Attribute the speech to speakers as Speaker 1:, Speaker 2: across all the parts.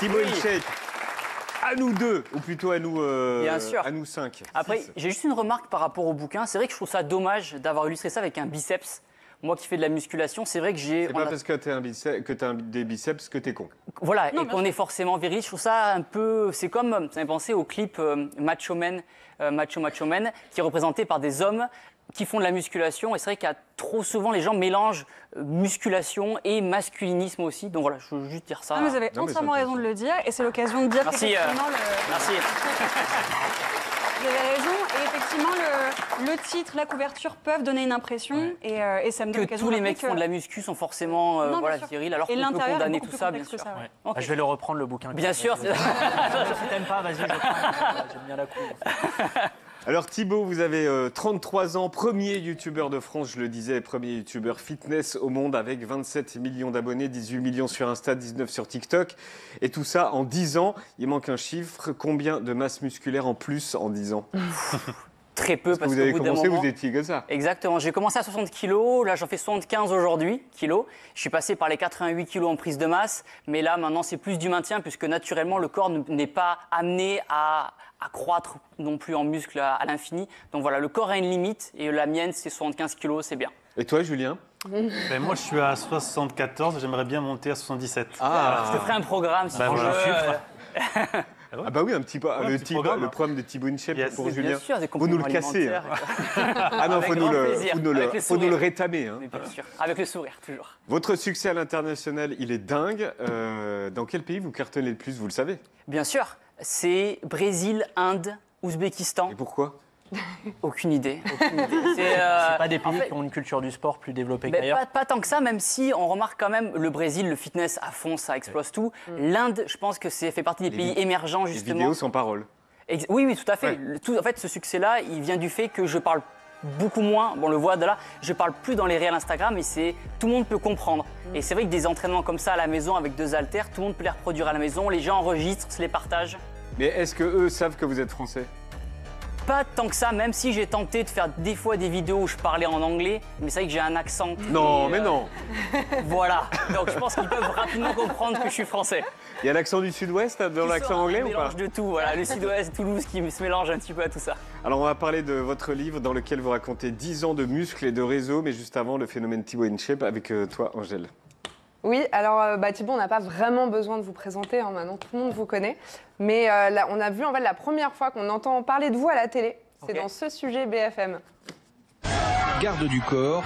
Speaker 1: Thibaut InShape. À nous deux, ou plutôt à nous,
Speaker 2: Bien sûr.
Speaker 1: À nous 5.
Speaker 2: Après, j'ai juste une remarque par rapport au bouquin. C'est vrai que je trouve ça dommage d'avoir illustré ça avec un biceps. Moi qui fais de la musculation, c'est vrai que j'ai...
Speaker 1: C'est pas parce que t'as des biceps que t'es con.
Speaker 2: Voilà, et qu'on est forcément viril. Je trouve ça un peu... C'est comme, ça m'a pensé au clip Macho Man, qui est représenté par des hommes qui font de la musculation. Et c'est vrai qu'il y a trop souvent, les gens mélangent musculation et masculinisme aussi. Donc voilà, je veux juste dire ça.
Speaker 3: Non, vous avez entièrement raison de le dire. Et c'est l'occasion de dire qu'effectivement...
Speaker 2: Merci.
Speaker 3: Vous avez raison. Et effectivement, le titre, la couverture peuvent donner une impression. Et ça me donne
Speaker 2: que tous les mecs qui font de la muscu sont forcément virils, alors qu'on peut condamner tout ça, bien sûr.
Speaker 4: Je vais le reprendre, le bouquin.
Speaker 2: Bien sûr.
Speaker 4: Si t'aimes pas, vas-y, je prends. J'aime bien la couve.
Speaker 1: Alors Thibaut, vous avez 33 ans, premier youtubeur de France, je le disais, premier youtubeur fitness au monde avec 27 millions d'abonnés, 18 millions sur Insta, 19 sur TikTok. Et tout ça en 10 ans. Il manque un chiffre. Combien de masse musculaire en plus en 10 ans?
Speaker 2: Très peu, parce
Speaker 1: que vous avez commencé,
Speaker 2: moment,
Speaker 1: vous étiez que ça.
Speaker 2: Exactement. J'ai commencé à 60 kilos. Là, j'en fais 75 aujourd'hui, kilos. Je suis passé par les 88 kilos en prise de masse. Mais là, maintenant, c'est plus du maintien, puisque naturellement, le corps n'est pas amené à croître non plus en muscle à l'infini. Donc voilà, le corps a une limite. Et la mienne, c'est 75 kilos, c'est bien.
Speaker 1: Et toi, Julien?
Speaker 5: Ben moi, je suis à 74. J'aimerais bien monter à 77.
Speaker 2: Ah, je te ferai un programme si tu veux.
Speaker 1: Ah bah oui, un petit peu. Le problème de Thibaut InShape pour Julien.
Speaker 2: Bien sûr, des
Speaker 1: vous nous le cassez. Hein. Ah non, faut nous le rétamer. Hein.
Speaker 2: Bien sûr, avec le sourire, toujours.
Speaker 1: Votre succès à l'international, il est dingue. Dans quel pays vous cartonnez le plus, vous le savez?
Speaker 2: Bien sûr, c'est Brésil, Inde, Ouzbékistan.
Speaker 1: Et pourquoi?
Speaker 2: Aucune idée.
Speaker 4: C'est pas des pays qui ont une culture du sport plus développée qu'ailleurs?
Speaker 2: Pas tant que ça, même si on remarque quand même le Brésil, le fitness à fond, ça explose tout. L'Inde, je pense que c'est fait partie des pays émergents, justement.
Speaker 1: Les vidéos sans parole.
Speaker 2: Oui, tout à fait.
Speaker 1: Ouais.
Speaker 2: En fait, ce succès-là, il vient du fait que je parle beaucoup moins, on le voit de là, je parle plus dans les réels Instagram et tout le monde peut comprendre. Et c'est vrai que des entraînements comme ça à la maison avec 2 haltères, tout le monde peut les reproduire à la maison, les gens enregistrent, se les partagent.
Speaker 1: Mais est-ce qu'eux savent que vous êtes français?
Speaker 2: Pas tant que ça, même si j'ai tenté de faire des fois des vidéos où je parlais en anglais, mais c'est vrai que j'ai un accent.
Speaker 1: Non, mais non.
Speaker 2: Voilà, donc je pense qu'ils peuvent rapidement comprendre que je suis français.
Speaker 1: Il y a l'accent du sud-ouest dans l'accent anglais ou pas?
Speaker 2: Un mélange de tout, voilà, le sud-ouest, Toulouse qui se mélange un petit peu à tout ça.
Speaker 1: Alors on va parler de votre livre dans lequel vous racontez 10 ans de muscles et de réseau, mais juste avant le phénomène Thibaut InShape avec toi, Angèle.
Speaker 6: Oui, alors Thibaut, on n'a pas vraiment besoin de vous présenter, hein, maintenant tout le monde vous connaît. Mais là, on a vu en fait la première fois qu'on entend parler de vous à la télé, c'est dans ce sujet BFM.
Speaker 7: Garde du corps.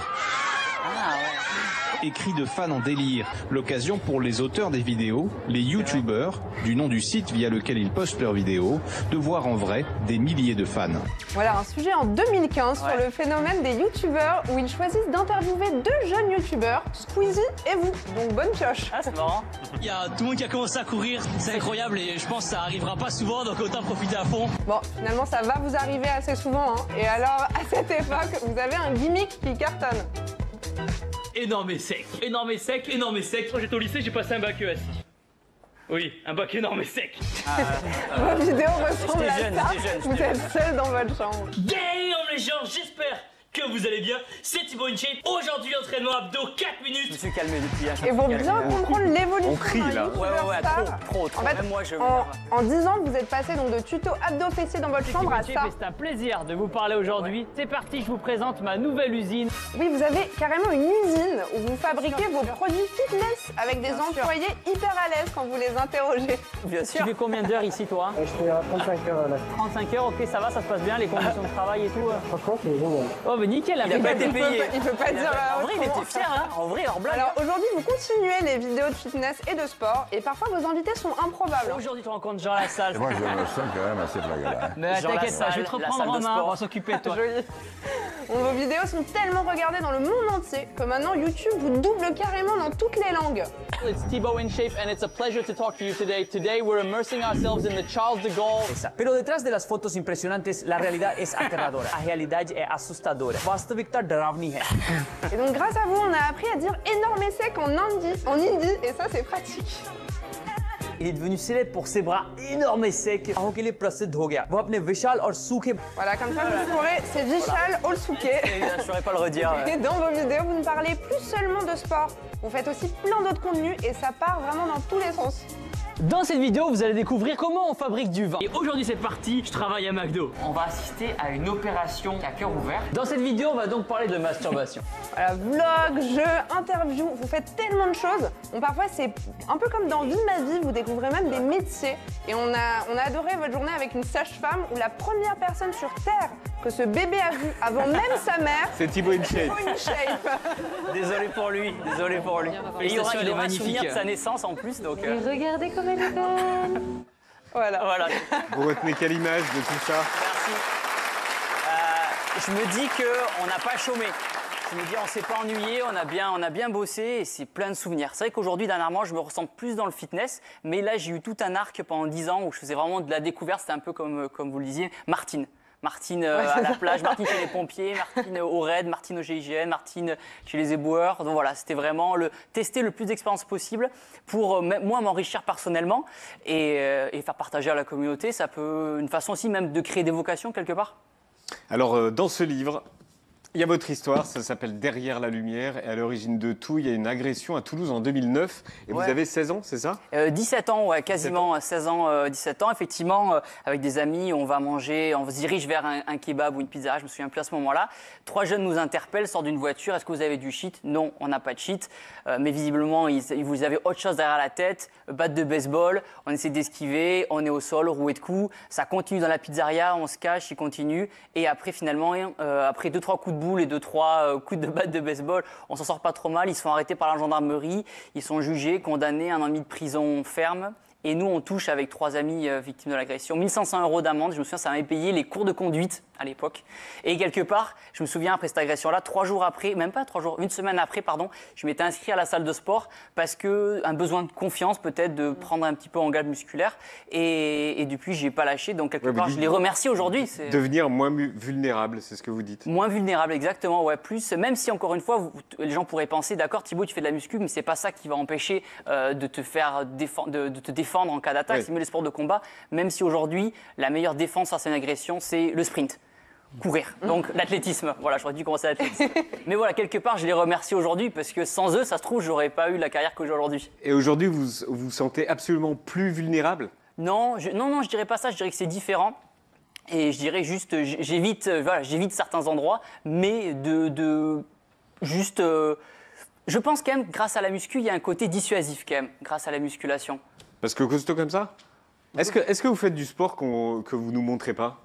Speaker 7: Écrit de fans en délire. L'occasion pour les auteurs des vidéos, les youtubeurs, du nom du site via lequel ils postent leurs vidéos, de voir en vrai des milliers de fans.
Speaker 6: Voilà un sujet en 2015 sur le phénomène des youtubeurs où ils choisissent d'interviewer 2 jeunes youtubeurs, Squeezie et vous. Donc bonne pioche.
Speaker 2: Ah, c'est marrant.
Speaker 8: Il y a tout le monde qui a commencé à courir, c'est incroyable et je pense que ça arrivera pas souvent, donc autant profiter à fond.
Speaker 6: Bon, finalement ça va vous arriver assez souvent, hein. Et alors à cette époque, vous avez un gimmick qui cartonne.
Speaker 8: Énorme et sec, énorme et sec, énorme et sec. Quand j'étais au lycée, j'ai passé un bac ES. Oui, un bac énorme et sec.
Speaker 6: Vos vidéos ressemblent à ça. Vous êtes seul dans votre chambre.
Speaker 8: Damn les gens, j'espère que vous allez bien. C'est Thibaut InShape. Aujourd'hui, entraînement abdos 4 minutes.
Speaker 2: Je me suis calmé depuis.
Speaker 6: Et pour bien comprendre l'évolution
Speaker 1: On crie, là.
Speaker 2: Ouais, trop.
Speaker 6: En fait,
Speaker 2: même moi, je
Speaker 6: en 10 ans, vous êtes passé donc de tuto abdos fessiers dans votre chambre à ça.
Speaker 8: C'est un plaisir de vous parler aujourd'hui. C'est parti, je vous présente ma nouvelle usine.
Speaker 6: Oui, vous avez carrément une usine où vous fabriquez vos produits fitness avec des employés hyper à l'aise quand vous les interrogez.
Speaker 2: Bien sûr.
Speaker 8: Tu fais combien d'heures ici, toi?
Speaker 9: Je fais 35 heures là.
Speaker 8: 35 heures, ok, ça va, ça se passe bien, les conditions de travail et tout.
Speaker 9: Franchement, c'est génial.
Speaker 8: Oh, mais nickel,
Speaker 2: il a pas été payé.
Speaker 6: Il peut pas dire
Speaker 2: En vrai, il
Speaker 6: autrement.
Speaker 2: était fier, hein. En vrai, hors blague.
Speaker 6: Alors aujourd'hui, vous continuez les vidéos de fitness et de sport et parfois vos invités sont improbables.
Speaker 8: Aujourd'hui, tu rencontres Jean Lassalle.
Speaker 10: Et moi, je me sens quand même assez flagrant.
Speaker 8: Mais
Speaker 2: Jean
Speaker 8: t'inquiète pas, je vais te
Speaker 2: Lassalle, la
Speaker 8: reprendre
Speaker 2: salle
Speaker 8: en
Speaker 2: de
Speaker 8: main,
Speaker 2: sport.
Speaker 8: on va s'occuper de toi.
Speaker 6: Joli. Bon, vos vidéos sont tellement regardées dans le monde entier que maintenant YouTube vous double carrément dans toutes les langues.
Speaker 8: It's Thibaut InShape and it's a pleasure to talk to you today. Today we're immersing ourselves in the Charles de Gaulle.
Speaker 11: Pero detrás de las fotos impresionantes, la realidad es aterradora. A realidade é assustadora. वास्तविकता डरावनी है.
Speaker 6: Et donc grâce à vous, on a appris à dire énorme et sec en hindi et ça c'est pratique.
Speaker 11: Il est devenu célèbre pour ses bras énormes et secs. आंखों के लिए प्रसिद्ध हो गया. वो अपने विशाल और सूखे.
Speaker 6: Voilà, comme ça vous saurez, c'est Vishal Olsuke.
Speaker 2: Je saurais pas le redire.
Speaker 6: Et dans vos vidéos, vous ne parlez plus seulement de sport. Vous faites aussi plein d'autres contenus et ça part vraiment dans tous les sens.
Speaker 8: Dans cette vidéo, vous allez découvrir comment on fabrique du vin. Et aujourd'hui, c'est parti, je travaille à McDo.
Speaker 2: On va assister à une opération à cœur ouvert.
Speaker 8: Dans cette vidéo, on va donc parler de masturbation.
Speaker 6: Voilà, vlog, jeux, interviews, vous faites tellement de choses. Bon, parfois, c'est un peu comme dans Vie ma vie, vous découvrez même des métiers. Et on a adoré votre journée avec une sage-femme où la première personne sur Terre que ce bébé a vu avant même sa mère,
Speaker 1: C'est Thibaut InShape.
Speaker 2: Désolé pour lui, désolé pour lui. Et il y aura,
Speaker 8: Félicitations, elle est
Speaker 2: un souvenir
Speaker 8: magnifique.
Speaker 2: de sa naissance en plus, donc...
Speaker 3: Regardez comme elle est belle.
Speaker 2: Voilà.
Speaker 1: Vous retenez quelle image de tout ça?
Speaker 2: Merci. Je me dis qu'on n'a pas chômé. Je me dis on s'est pas ennuyé, on a bien bossé et c'est plein de souvenirs. C'est vrai qu'aujourd'hui, dernièrement, je me ressens plus dans le fitness, mais là, j'ai eu tout un arc pendant 10 ans où je faisais vraiment de la découverte. C'était un peu comme vous le disiez, Martine. Martine à la plage, Martine chez les pompiers, Martine au raid, Martine au GIGN, Martine chez les éboueurs. Donc voilà, c'était vraiment tester le plus d'expériences possible pour moi m'enrichir personnellement et faire partager à la communauté. Ça peut une façon aussi même de créer des vocations quelque part.
Speaker 1: Alors, dans ce livre, il y a votre histoire, ça s'appelle Derrière la lumière. Et à l'origine de tout, il y a une agression à Toulouse en 2009. Et
Speaker 2: Ouais.
Speaker 1: vous avez 16 ans, c'est ça?
Speaker 2: 17 ans, ouais, quasiment 16 ans, 17 ans. Effectivement, avec des amis, on va manger, on se dirige vers un kebab ou une pizza, je me souviens plus à ce moment-là. 3 jeunes nous interpellent, sortent d'une voiture. Est-ce que vous avez du shit? Non, on n'a pas de shit. Mais visiblement, vous avez autre chose derrière la tête. Batte de baseball, on essaie d'esquiver, on est au sol, roué de coups. Ça continue dans la pizzeria, on se cache, il continue. Et après, finalement, après 2-3 coups de boule et 2-3 coups de batte de baseball, on s'en sort pas trop mal. Ils sont arrêtés par la gendarmerie, ils sont jugés, condamnés à 1 an et demi de prison ferme. Et nous, on touche avec 3 amis victimes de l'agression 1 500 € d'amende. Je me souviens, ça m'avait payé les cours de conduite à l'époque. Et quelque part, je me souviens après cette agression-là, 3 jours après, même pas 3 jours, 1 semaine après, pardon, je m'étais inscrit à la salle de sport parce que un besoin de confiance peut-être, de prendre un petit peu en garde musculaire. Et depuis, j'ai pas lâché. Donc quelque part, je les remercie aujourd'hui.
Speaker 1: Devenir moins vulnérable, c'est ce que vous dites.
Speaker 2: Moins vulnérable, exactement, ouais, plus. Même si, encore une fois, les gens pourraient penser, d'accord, Thibaut, tu fais de la muscu, mais c'est pas ça qui va empêcher de te faire de te défendre en cas d'attaque.
Speaker 1: Oui.
Speaker 2: C'est mieux les sports de combat, même si aujourd'hui, la meilleure défense face à une agression, c'est le sprint. Courir, donc l'athlétisme. Voilà, j'aurais dû commencer l'athlétisme. Mais voilà, quelque part, je les remercie aujourd'hui parce que sans eux, ça se trouve, j'aurais pas eu la carrière que j'ai aujourd'hui.
Speaker 1: Et aujourd'hui, vous vous sentez absolument plus vulnérable?
Speaker 2: Non, je dirais pas ça, je dirais que c'est différent. Et je dirais juste, j'évite certains endroits, mais juste. Je pense quand même, grâce à la muscu, il y a un côté dissuasif quand même, grâce à la musculation.
Speaker 1: Parce que costaud comme ça? Est-ce que vous faites du sport que vous nous montrez pas?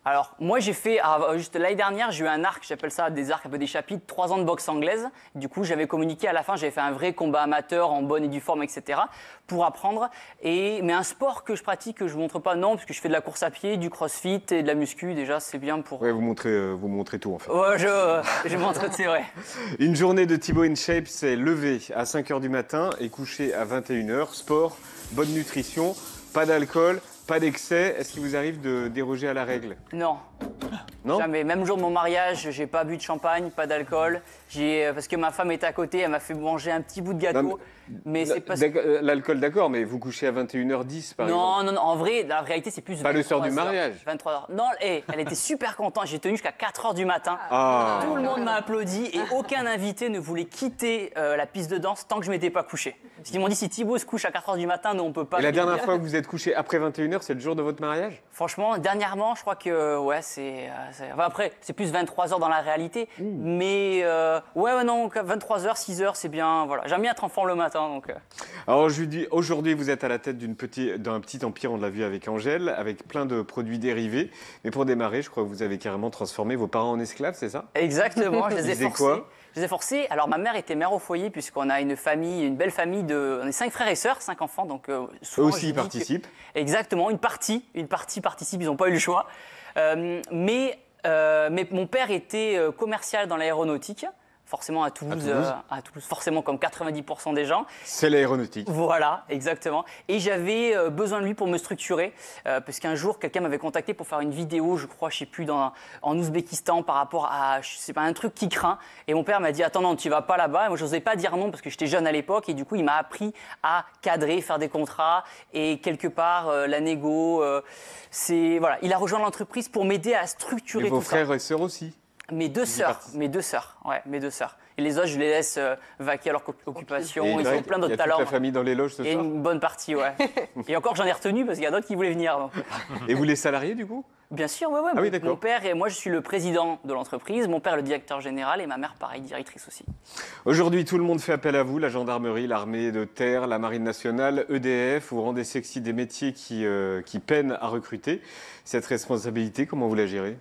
Speaker 2: Alors, moi, j'ai fait, juste l'année dernière, j'ai eu un arc, j'appelle ça des arcs un peu des chapitres, 3 ans de boxe anglaise. Du coup, j'avais communiqué à la fin, j'avais fait un vrai combat amateur en bonne et due forme, etc. pour apprendre. Mais un sport que je pratique, que je ne montre pas, non, parce que je fais de la course à pied, du crossfit et de la muscu, déjà, c'est bien pour...
Speaker 1: Ouais, vous montrez tout en fait.
Speaker 2: Ouais, je montre, c'est vrai.
Speaker 1: Une journée de Thibaut InShape, c'est lever à 5 h du matin et coucher à 21 h. Sport, bonne nutrition, pas d'alcool, pas d'excès. Est-ce qu'il vous arrive de déroger à la règle?
Speaker 2: Non.
Speaker 1: Non?
Speaker 2: Jamais. Même le jour de mon mariage, j'ai pas bu de champagne, pas d'alcool. Parce que ma femme était à côté, elle m'a fait manger un petit bout de gâteau.
Speaker 1: Non,
Speaker 2: mais c'est pas...
Speaker 1: L'alcool, d'accord, mais vous couchez à 21 h 10 par exemple.
Speaker 2: Non, en vrai, la réalité, c'est plus.
Speaker 1: Pas le soir du mariage.
Speaker 2: 23 h. Non, elle était super contente. J'ai tenu jusqu'à 4 h du matin.
Speaker 1: Ah.
Speaker 2: Tout le monde m'a applaudi et aucun invité ne voulait quitter la piste de danse tant que je m'étais pas couché. Parce qu'ils m'ont dit si Thibaut se couche à 4 h du matin, nous on peut pas.
Speaker 1: Et la dernière fois que vous êtes couché après 21 h, c'est le jour de votre mariage?
Speaker 2: Franchement, dernièrement, je crois que ouais, enfin, après, c'est plus 23 h dans la réalité. Mais ouais, non, 23 h, 6 h, c'est bien. Voilà, j'aime bien être enfant le matin. Donc,
Speaker 1: Alors, je lui dis, aujourd'hui, vous êtes à la tête d'un petit empire, on l'a vu avec Angèle, avec plein de produits dérivés. Mais pour démarrer, je crois que vous avez carrément transformé vos parents en esclaves, c'est ça?
Speaker 2: Exactement, je les ai
Speaker 1: Ils faisaient
Speaker 2: forcés.
Speaker 1: quoi?
Speaker 2: Je les ai forcés. Alors, ma mère était mère au foyer, puisqu'on a une belle famille on est 5 frères et sœurs, 5 enfants. Donc, souvent,
Speaker 1: Eux aussi, ils participent.
Speaker 2: Exactement, une partie participe, ils n'ont pas eu le choix. Mais mon père était commercial dans l'aéronautique. Forcément à Toulouse, forcément comme 90% des gens.
Speaker 1: C'est l'aéronautique.
Speaker 2: Voilà, exactement. Et j'avais besoin de lui pour me structurer, parce qu'un jour, quelqu'un m'avait contacté pour faire une vidéo, je crois, je sais plus, en Ouzbékistan par rapport à, je sais pas, un truc qui craint. Et mon père m'a dit, attends, non, tu vas pas là-bas. Et moi, je n'osais pas dire non parce que j'étais jeune à l'époque. Et du coup, il m'a appris à cadrer, faire des contrats. Et quelque part, la négo, voilà. Il a rejoint l'entreprise pour m'aider à structurer
Speaker 1: Et
Speaker 2: tout
Speaker 1: vos
Speaker 2: ça.
Speaker 1: frères et sœurs aussi?
Speaker 2: Mes deux sœurs, ouais, mes deux sœurs. Et les autres, je les laisse vaquer à leur occupation.
Speaker 1: Et
Speaker 2: Ils ont plein d'autres
Speaker 1: Il y a
Speaker 2: talents.
Speaker 1: toute la famille dans les loges ce
Speaker 2: Et
Speaker 1: soir.
Speaker 2: une bonne partie, ouais. Et encore, j'en ai retenu parce qu'il y a d'autres qui voulaient venir. Donc.
Speaker 1: Et vous les salariés du coup?
Speaker 2: Bien sûr, ouais.
Speaker 1: Ah oui, d'accord.
Speaker 2: Mon père et moi, je suis le président de l'entreprise. Mon père, le directeur général, et ma mère, pareil, directrice aussi.
Speaker 1: Aujourd'hui, tout le monde fait appel à vous, la gendarmerie, l'armée de terre, la marine nationale, EDF. Vous rendez sexy des métiers qui peinent à recruter. Cette responsabilité, comment vous la gérez?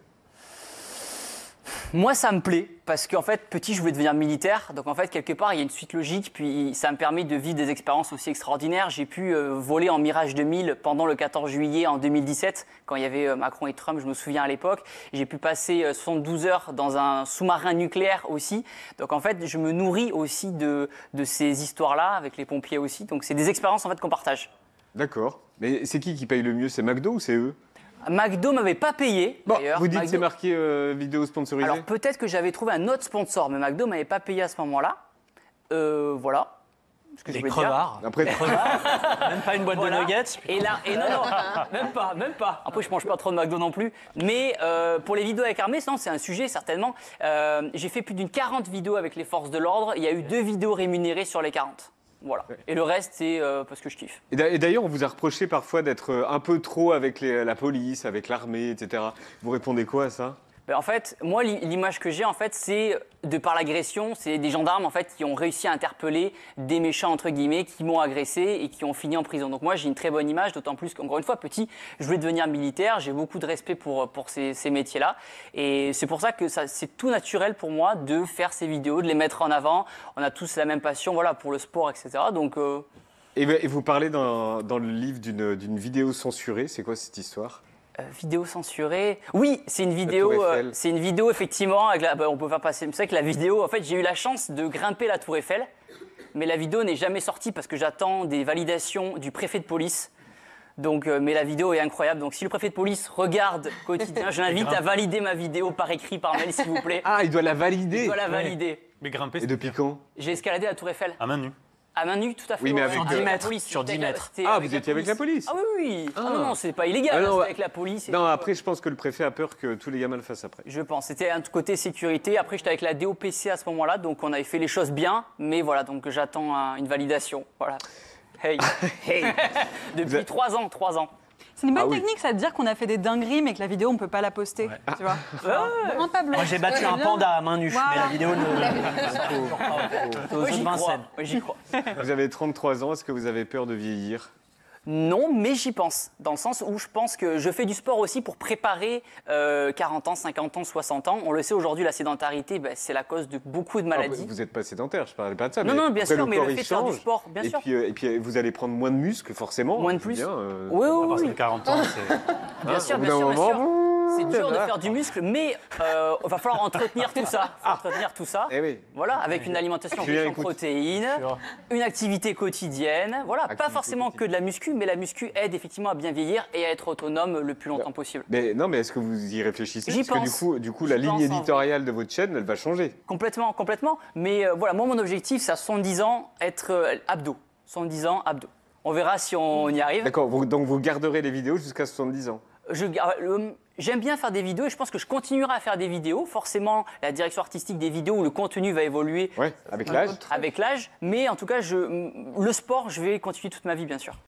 Speaker 2: Moi, ça me plaît parce qu'en fait, petit, je voulais devenir militaire. Donc, en fait, quelque part, il y a une suite logique. Puis, ça me permet de vivre des expériences aussi extraordinaires. J'ai pu voler en Mirage 2000 pendant le 14 juillet en 2017, quand il y avait Macron et Trump, je me souviens à l'époque. J'ai pu passer 72 heures dans un sous-marin nucléaire aussi. Donc, en fait, je me nourris aussi de ces histoires-là, avec les pompiers aussi. Donc, c'est des expériences en fait qu'on partage.
Speaker 1: D'accord. Mais c'est qui paye le mieux? C'est McDo ou c'est eux?
Speaker 2: McDo m'avait pas payé, d'ailleurs.
Speaker 1: Vous dites
Speaker 2: McDo...
Speaker 1: c'est marqué vidéo sponsorisée?
Speaker 2: Alors peut-être que j'avais trouvé un autre sponsor, mais McDo m'avait pas payé à ce moment-là. Voilà. Ce que je
Speaker 4: Des
Speaker 2: voulais
Speaker 4: crevards.
Speaker 1: Après,
Speaker 4: Même pas une boîte de nuggets.
Speaker 2: Et là, non, même pas. Après, je mange pas trop de McDo non plus. Mais pour les vidéos avec armée, non, c'est un sujet certainement. J'ai fait plus d'une 40 vidéos avec les forces de l'ordre. Il y a eu 2 vidéos rémunérées sur les 40. Voilà. Et le reste, c'est parce que je kiffe.
Speaker 1: Et d'ailleurs, on vous a reproché parfois d'être un peu trop avec la police, avec l'armée, etc. Vous répondez quoi à ça?
Speaker 2: Ben, en fait, moi, l'image que j'ai, en fait, c'est de par l'agression, c'est des gendarmes en fait qui ont réussi à interpeller des méchants entre guillemets qui m'ont agressé et qui ont fini en prison. Donc moi, j'ai une très bonne image, d'autant plus qu'encore une fois, petit, je voulais devenir militaire, j'ai beaucoup de respect pour ces métiers-là, et c'est pour ça que c'est tout naturel pour moi de faire ces vidéos, de les mettre en avant. On a tous la même passion, voilà, pour le sport, etc. Donc
Speaker 1: Et vous parlez dans le livre d'une vidéo censurée. C'est quoi cette histoire?
Speaker 2: Vidéo censurée. Oui, c'est une vidéo effectivement. Avec on peut faire passer. C'est vrai que la vidéo, en fait, j'ai eu la chance de grimper la Tour Eiffel, mais la vidéo n'est jamais sortie parce que j'attends des validations du préfet de police. Donc, mais la vidéo est incroyable. Donc, si le préfet de police regarde quotidien, je l'invite à valider ma vidéo par écrit, par mail, s'il vous plaît.
Speaker 1: Ah, il doit la valider.
Speaker 2: Il doit la valider.
Speaker 5: Ouais. Mais grimper.
Speaker 1: Et depuis quand?
Speaker 2: J'ai escaladé la Tour Eiffel.
Speaker 5: À main nue.
Speaker 2: À main nue, tout à fait.
Speaker 1: Oui, mais avec
Speaker 2: sur 10 mètres.
Speaker 4: Sur 10 mètres.
Speaker 1: Ah, vous étiez avec la police?
Speaker 2: Ah oui. Ah non, c'est pas illégal,
Speaker 1: Ah non,
Speaker 2: c'était
Speaker 1: ouais.
Speaker 2: avec la police.
Speaker 1: Non, après, je pense que le préfet a peur que tous les gamins le fassent après.
Speaker 2: Je pense. C'était un côté sécurité. Après, j'étais avec la DOPC à ce moment-là, donc on avait fait les choses bien. Mais voilà, donc j'attends une validation. Voilà. Hey. Hey. Depuis 3 ans.
Speaker 3: C'est une bonne
Speaker 1: Ah oui.
Speaker 3: technique, ça, de dire qu'on a fait des dingueries, mais que la vidéo, on ne peut pas la poster. Tu vois Vraiment, Pablo.
Speaker 4: Moi, j'ai battu un panda à main nue,
Speaker 3: Voilà.
Speaker 4: mais la vidéo
Speaker 2: Moi, j'y crois.
Speaker 4: Vincennes.
Speaker 2: Oui, j'y crois.
Speaker 1: Vous avez 33 ans. Est-ce que vous avez peur de vieillir?
Speaker 2: Non, mais j'y pense. Dans le sens où je pense que je fais du sport aussi pour préparer 40 ans, 50 ans, 60 ans. On le sait aujourd'hui, la sédentarité, c'est la cause de beaucoup de maladies.
Speaker 1: Vous n'êtes pas sédentaire, je ne parlais pas de ça.
Speaker 2: Non,
Speaker 1: mais
Speaker 2: non, bien
Speaker 1: après,
Speaker 2: sûr, mais
Speaker 1: corps,
Speaker 2: le
Speaker 1: il
Speaker 2: fait de faire du
Speaker 1: change.
Speaker 2: sport, bien sûr.
Speaker 1: Et puis, vous allez prendre moins de muscles, forcément.
Speaker 2: Moins de
Speaker 1: c'est
Speaker 2: plus.
Speaker 1: bien,
Speaker 2: Oui,
Speaker 5: À partir
Speaker 2: oui,
Speaker 5: de 40 ans, c'est.
Speaker 2: bien sûr,
Speaker 1: au bout
Speaker 2: bien
Speaker 1: d'un
Speaker 2: sûr, bien
Speaker 1: moment,
Speaker 2: sûr. C'est dur de
Speaker 1: voilà.
Speaker 2: faire du muscle, mais il va falloir entretenir tout ça.
Speaker 1: Eh oui.
Speaker 2: Voilà, avec une alimentation
Speaker 1: Julien,
Speaker 2: riche en
Speaker 1: écoute.
Speaker 2: protéines, une activité quotidienne. Voilà, pas
Speaker 1: Activité
Speaker 2: forcément que
Speaker 1: quotidienne.
Speaker 2: de la muscu, mais la muscu aide effectivement à bien vieillir et à être autonome le plus longtemps possible.
Speaker 1: Mais non, mais est-ce que vous y réfléchissez?
Speaker 2: J'y
Speaker 1: Parce
Speaker 2: pense.
Speaker 1: que du coup, la
Speaker 2: J'y
Speaker 1: ligne
Speaker 2: pense, en vrai.
Speaker 1: éditoriale de votre chaîne, elle va changer.
Speaker 2: Complètement. Mais voilà, moi, mon objectif, c'est à 70 ans, être abdos. 70 ans, abdos. On verra si on y arrive.
Speaker 1: D'accord, donc vous garderez les vidéos jusqu'à 70 ans.
Speaker 2: J'aime bien faire des vidéos et je pense que je continuerai à faire des vidéos. Forcément, la direction artistique des vidéos ou le contenu va évoluer
Speaker 1: Ouais, avec l'âge.
Speaker 2: avec l'âge. Mais en tout cas, le sport, je vais continuer toute ma vie, bien sûr.